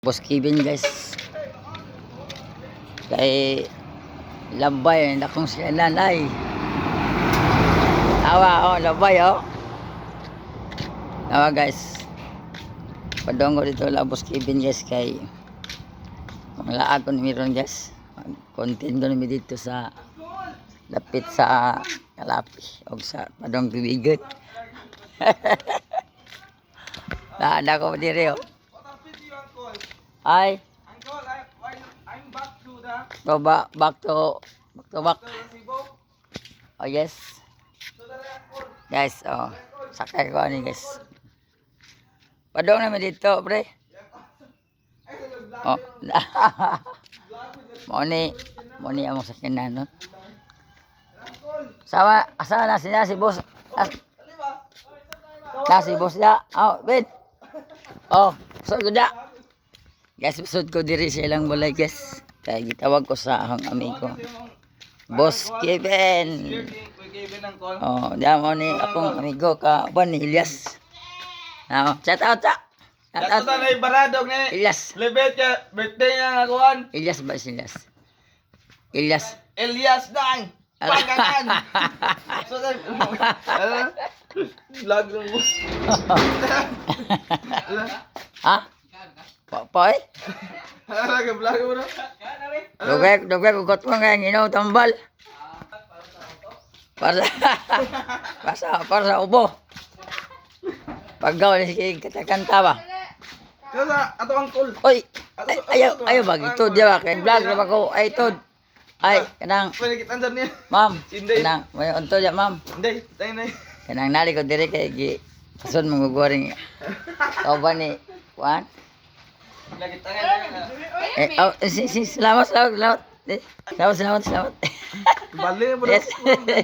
Boss Kevin guys, kay labay na kung siya nanay awa labay awa guys, padongo dito la Boss Kevin guys, kay manglaag ko ni meron guys, content ko nimi dito sa lapit sa Kalapi o sa padong bibigot. Ada ko diri Ay. Uncle, I'm back to the So back to back. Oh yes. Guys, sakay ko ni guys. Padong naman dito, pre. Oh. Moni among sakyanan no. Sama asa na siya si boss. Si boss ya. Oh, wait. Oh, so good ya. Guys, episode ko diri sa ilang balay guys. Kaya gitawag ko sa akong amigo Boss Kevin. Oh, diyan mo ni akong amigo ka ban ni Elias. Shout out sa. Shout out na ibaradog ni Elias. Lebet ka birthday nga kuan. Elias ba si Elias? Elias. Elias Dang. Paganan. So vlog lang mo. Ha? Papai? Ala ka vlog mo na. Dugay ugot mo nga nginaw tambal. Para sa ubo. Paggaw ni sige katakanta ba? Kaya ato uncle. Oy, ayaw bag ito di ba kay vlog ra ko ay tod. Ay kanang Pwede kita andar niya. ma'am. Hindi. Kanang may unto ya ma'am. Hindi, tayo na. Kanang nali ko dire kay gi kason manggugoring. Aw ba ni kuan? Lagi tangan. Salamat. Salamat. Bali mo Yes. na.